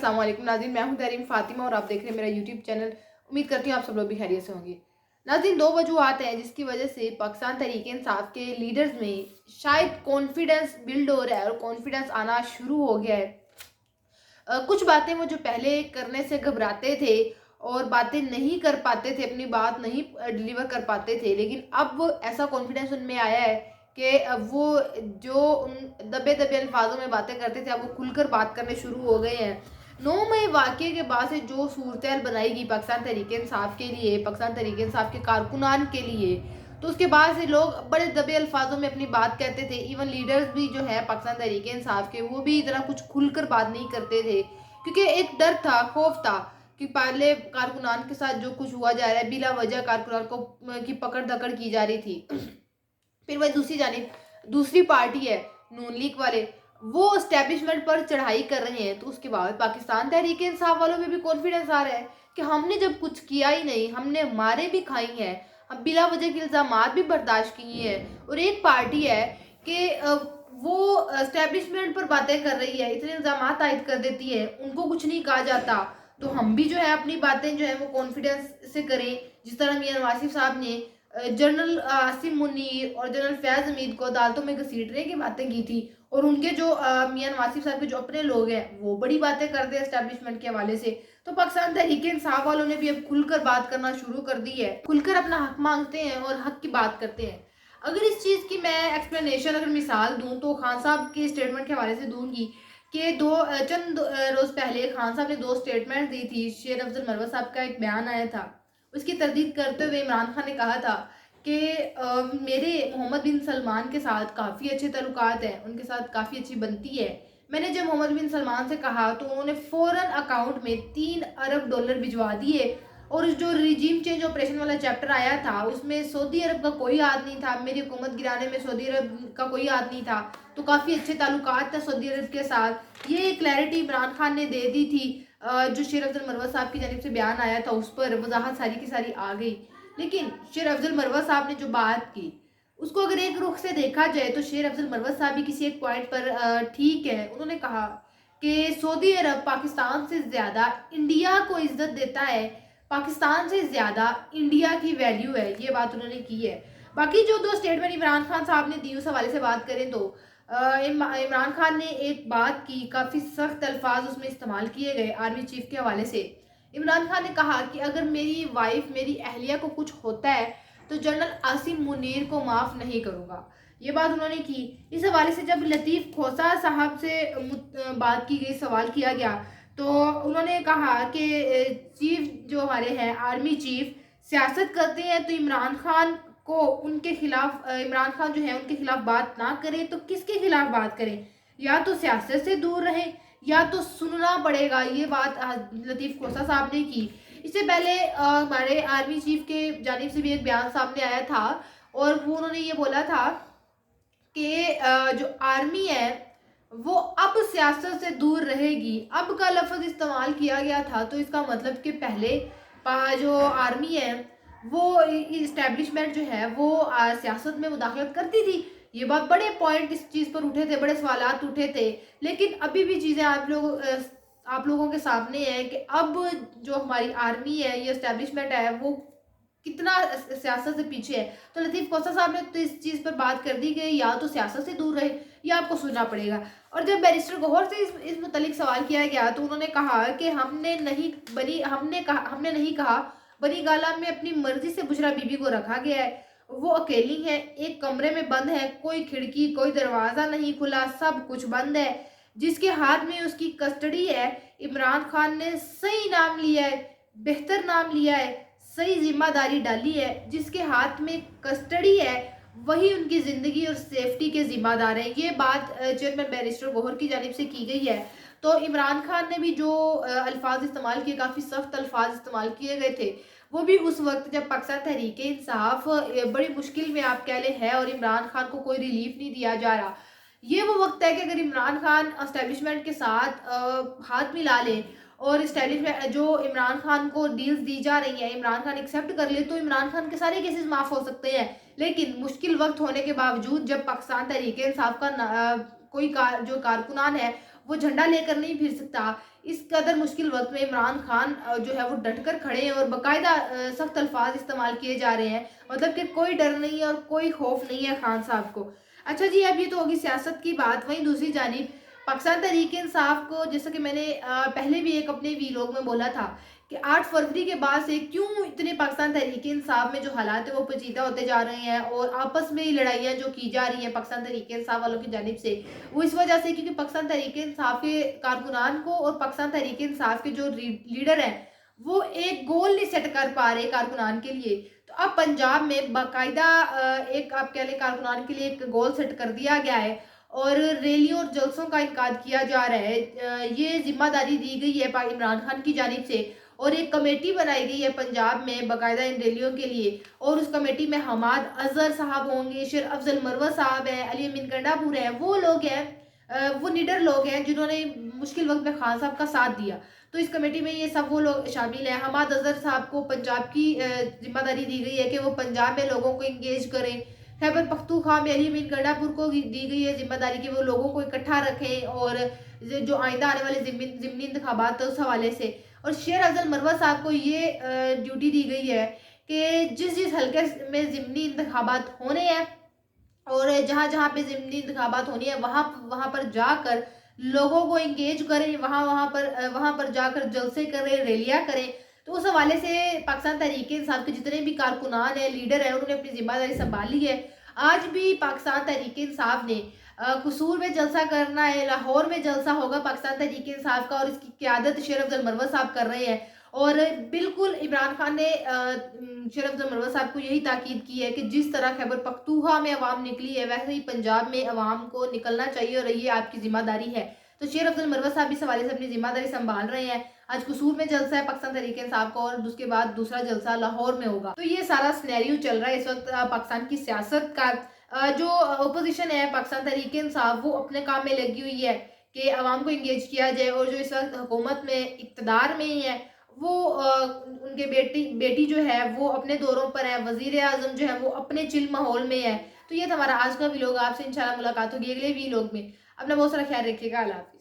अस्सलाम वालेकुम नाज़रीन, मैं हूं तहरीम फ़ातिमा और आप देख रहे हैं मेरा यूट्यूब चैनल। उम्मीद करती हूँ आप सब लोग भी खैरियत से होंगे। नाज़रीन, दो वजूहात हैं जिसकी वजह से पाकिस्तान तहरीक-ए-इंसाफ के लीडर्स में शायद कॉन्फिडेंस बिल्ड हो रहा है और कॉन्फिडेंस आना शुरू हो गया है। कुछ बातें वो जो पहले करने से घबराते थे और बातें नहीं कर पाते थे, अपनी बात नहीं डिलीवर कर पाते थे, लेकिन अब ऐसा कॉन्फिडेंस उनमें आया है कि वो जो उन दबे दबे अल्फाजों में बातें करते थे, अब वो खुलकर बात करने शुरू हो गए हैं। 9 मई वाक़ये के बाद से जो सूरत बनाई गई पाकिस्तान तहरीक इंसाफ के लिए, पाकिस्तान तहरीक इंसाफ के कारकुनान के लिए, तो उसके बाद से लोग बड़े दबे अल्फाजों में अपनी बात कहते थे। इवन लीडर्स भी जो है पाकिस्तान तहरीक इंसाफ के, वो भी इतना कुछ खुलकर बात नहीं करते थे, क्योंकि एक डर था, खौफ था कि पहले कारकुनान के साथ जो कुछ हुआ जा रहा है, बिला वजह कारकुनान को की पकड़ दकड़ की जा रही थी। फिर वही दूसरी जानिब दूसरी पार्टी है नून लीग वाले, वो एस्टेब्लिशमेंट पर चढ़ाई कर रहे हैं, तो उसके बाद पाकिस्तान तहरीक इंसाफ वालों में भी कॉन्फिडेंस आ रहा है कि हमने जब कुछ किया ही नहीं, हमने मारे भी खाई हैं, हम बिला वजह के इल्ज़ामात भी बर्दाश्त किए हैं। और एक पार्टी है कि वो एस्टेब्लिशमेंट पर बातें कर रही है, इतने इल्ज़ामात आयद कर देती है, उनको कुछ नहीं कहा जाता, तो हम भी जो है अपनी बातें जो है वो कॉन्फिडेंस से करें। जिस तरह मियां नवाज शरीफ साहब ने जनरल आसिम मुनीर और जनरल फैज़ हमीद को अदालतों में घसीटने की बातें की थी, और उनके जो मियां नवाज शरीफ साहब के जो अपने लोग हैं वो बड़ी बातें करते हैं एस्टेब्लिशमेंट के हवाले से। तो पाकिस्तान तहरीक इंसाफ वालों ने भी अब खुलकर बात करना शुरू कर दी है, खुलकर अपना हक मांगते हैं और हक की बात करते हैं। अगर इस चीज़ की मैं एक्सप्लेनेशन, अगर मिसाल दूं, तो खान साहब के स्टेटमेंट के हवाले से दूंगी कि चंद रोज़ पहले खान साहब ने दो स्टेटमेंट दी थी। शेर अफजल मरवत साहब का एक बयान आया था, उसकी तरदीद करते हुए इमरान खान ने कहा था कि मेरे मोहम्मद बिन सलमान के साथ काफ़ी अच्छे ताल्लुकात हैं, उनके साथ काफ़ी अच्छी बनती है। मैंने जब मोहम्मद बिन सलमान से कहा तो उन्होंने फ़ौरन अकाउंट में $3 अरब भिजवा दिए, और जो रिजीम चेंज ऑपरेशन वाला चैप्टर आया था उसमें सऊदी अरब का कोई हाथ नहीं था, मेरी हुकूमत गिराने में सऊदी अरब का कोई हाथ नहीं था, तो काफ़ी अच्छे ताल्लुकात थे सऊदी अरब के साथ। ये क्लैरिटी इमरान खान ने दे दी थी। जो शेर अफजल मरवत साहब की जानिब से बयान आया था उस पर वजाहत सारी की सारी आ गई। लेकिन शेर अफजल मरवत साहब ने जो बात की, उसको अगर एक रुख से देखा जाए तो शेर अफजल मरवत साहब भी किसी एक पॉइंट पर ठीक है। उन्होंने कहा कि सऊदी अरब पाकिस्तान से ज़्यादा इंडिया को इज्जत देता है, पाकिस्तान से ज़्यादा इंडिया की वैल्यू है, ये बात उन्होंने की है। बाकी जो दो स्टेटमेंट इमरान खान साहब ने दी उस हवाले से बात करें तो इमरान खान ने एक बात की, काफ़ी सख्त अल्फाज उसमें इस्तेमाल किए गए आर्मी चीफ के हवाले से। इमरान खान ने कहा कि अगर मेरी वाइफ, मेरी अहलिया को कुछ होता है तो जनरल आसिम मुनीर को माफ़ नहीं करूँगा, ये बात उन्होंने की। इस हवाले से जब लतीफ़ खोसा साहब से बात की गई, सवाल किया गया, तो उन्होंने कहा कि चीफ जो हमारे हैं आर्मी चीफ सियासत करते हैं, तो इमरान खान को उनके खिलाफ, इमरान खान जो है उनके खिलाफ बात ना करें तो किसके खिलाफ बात करें, या तो सियासत से दूर रहें या तो सुनना पड़ेगा। ये बात लतीफ़ खोसा साहब ने की। इससे पहले हमारे आर्मी चीफ के जानिब से भी एक बयान सामने आया था, और वो उन्होंने ये बोला था कि जो आर्मी है वो अब सियासत से दूर रहेगी। अब का लफ्ज़ इस्तेमाल किया गया था, तो इसका मतलब कि पहले जो आर्मी है वो इस्टेब्लिशमेंट जो है वो सियासत में मुदाखलत करती थी। ये बात, बड़े पॉइंट इस चीज़ पर उठे थे, बड़े सवालात उठे थे, लेकिन अभी भी चीज़ें आप लोगों के सामने है कि अब जो हमारी आर्मी है, ये इस्टेब्लिशमेंट है, वो कितना सियासत से पीछे है। तो लतीफ़ कोसा साहब ने तो इस चीज़ पर बात कर दी कि या तो सियासत से दूर रहे या आपको सुनना पड़ेगा। और जब बैरिस्टर गौहर से इस मुतालिक सवाल किया गया तो उन्होंने कहा कि हमने नहीं कहा, बनी गाला में अपनी मर्जी से बुशरा बीबी को रखा गया है। वो अकेली है, एक कमरे में बंद है, कोई खिड़की कोई दरवाज़ा नहीं खुला, सब कुछ बंद है। जिसके हाथ में उसकी कस्टडी है, इमरान खान ने सही नाम लिया है, बेहतर नाम लिया है, सही जिम्मेदारी डाली है। जिसके हाथ में कस्टडी है वही उनकी ज़िंदगी और सेफ्टी के ज़िम्मेदार है। ये बात चेयरमैन बैरिस्टर गौहर की जानिब से की गई है। तो इमरान खान ने भी जो अल्फाज इस्तेमाल किए, काफ़ी सख्त अल्फाज इस्तेमाल किए गए थे, वो भी उस वक्त जब पाकिस्तान तहरीक इंसाफ बड़ी मुश्किल में आप कह लें है और इमरान खान को कोई रिलीफ नहीं दिया जा रहा। ये वो वक्त है कि अगर इमरान खान एस्टेब्लिशमेंट के साथ हाथ मिला ले और इस्टेब्लिशमेंट जो इमरान खान को डील्स दी जा रही हैं, इमरान खान एक्सेप्ट कर ले, तो इमरान खान के सारे केसेस माफ़ हो सकते हैं। लेकिन मुश्किल वक्त होने के बावजूद जब पाकिस्तान तहरीक इंसाफ का कोई जो कारकुनान है वो झंडा लेकर नहीं फिर सकता। इस कदर मुश्किल वक्त में इमरान खान जो है वो डट कर खड़े हैं और बाकायदा सख्त अल्फाज इस्तेमाल किए जा रहे हैं, मतलब कि कोई डर नहीं है और कोई खौफ नहीं है खान साहब को। अच्छा जी, अब ये तो होगी सियासत की बात। वहीं दूसरी जानिब पाकिस्तान तहरीक इंसाफ को, जैसा कि मैंने पहले भी एक अपने वीलॉग में बोला था कि 8 फरवरी के बाद से क्यों इतने पाकिस्तान तहरीक इंसाफ में जो हालात है वो पेचीदा होते जा रहे हैं और आपस में ही लड़ाइयाँ जो की जा रही हैं पाकिस्तान तहरीक इंसाफ वालों की जानिब से, वो इस वजह से क्योंकि पाकिस्तान तहरीक इंसाफ के कारकुनान को और पाकिस्तान तहरीक इंसाफ के जो लीडर हैं वो एक गोल नहीं सेट कर पा रहे कारकुनान के लिए। तो अब पंजाब में बाकायदा एक आप कह लें कारकुनान के लिए एक गोल सेट कर दिया गया है और रैलियों और जलसों का इनकाद किया जा रहा है। ये जिम्मेदारी दी गई है इमरान खान की जानिब से और एक कमेटी बनाई गई है पंजाब में बाकायदा इन रैलियों के लिए, और उस कमेटी में हमाद अजहर साहब होंगे, शेर अफजल मरवत साहब हैं, अली अमीन कंडापुर हैं, वो लोग हैं, वो निडर लोग हैं जिन्होंने मुश्किल वक्त में खान साहब का साथ दिया। तो इस कमेटी में ये सब वो लोग शामिल हैं। हमाद अजहर साहब को पंजाब की जिम्मेदारी दी गई है कि वो पंजाब में लोगों को इंगेज करें। खैबर पख्तूनख्वा में अली अमीन गंडापुर को दी गई है जिम्मेदारी कि वो लोगों को इकट्ठा रखें और जो आइंदा आने वाले ज़िमनी इंतखाबात उस हवाले से। और शेर अफजल मरवत साहब को ये ड्यूटी दी गई है कि जिस जिस हल्के में ज़िमनी इंतखाबात होने हैं और जहाँ जहाँ पे ज़िमनी इंतखाबात होनी है वहाँ वहाँ पर जाकर लोगों को इंगेज करें, वहाँ पर जाकर जलसे करें, रैलियाँ करें। तो उस हवाले से पाकिस्तान तहरीक इंसाफ के जितने भी कारकुनान हैं, लीडर हैं, उन्होंने अपनी जिम्मेदारी संभाली है। आज भी पाकिस्तान तहरीक इंसाफ ने कसूर में जलसा करना है, लाहौर में जलसा होगा पाकिस्तान तहरीक इंसाफ का और इसकी क़यादत शेर अफजल मरवत साहब कर रहे हैं। और बिल्कुल इमरान खान ने शेर अफजल मरवत साहब को यही ताकीद की है कि जिस तरह खैबर पख्तूनख्वा में अवाम निकली है वैसे ही पंजाब में अवाम को निकलना चाहिए और ये आपकी जिम्मेदारी है। तो शेर अफजल मरवत साहब इस हवाले से अपनी जिम्मेदारी संभाल रहे हैं। आज कसूर में जलसा है पाकिस्तान तहरीक इंसाफ का और उसके बाद दूसरा जलसा लाहौर में होगा। तो ये सारा सिनेरियो चल रहा है इस वक्त पाकिस्तान की सियासत का। जो अपोजिशन है पाकिस्तान तहरीक इंसाफ वो अपने काम में लगी हुई है कि अवाम को इंगेज किया जाए, और जो इस वक्त हुकूमत में इक़्तिदार में ही है वो उनके बेटी जो है वो अपने दौरों पर है, वज़ीर आज़म जो है वो अपने चिल माहौल में है। तो ये था हमारा आज का व्लॉग। आपसे इंशाल्लाह मुलाकात होगी अगले व्लॉग में। अपना बहुत सारा ख्याल रखिएगा। अल्लाह हाफ़िज़।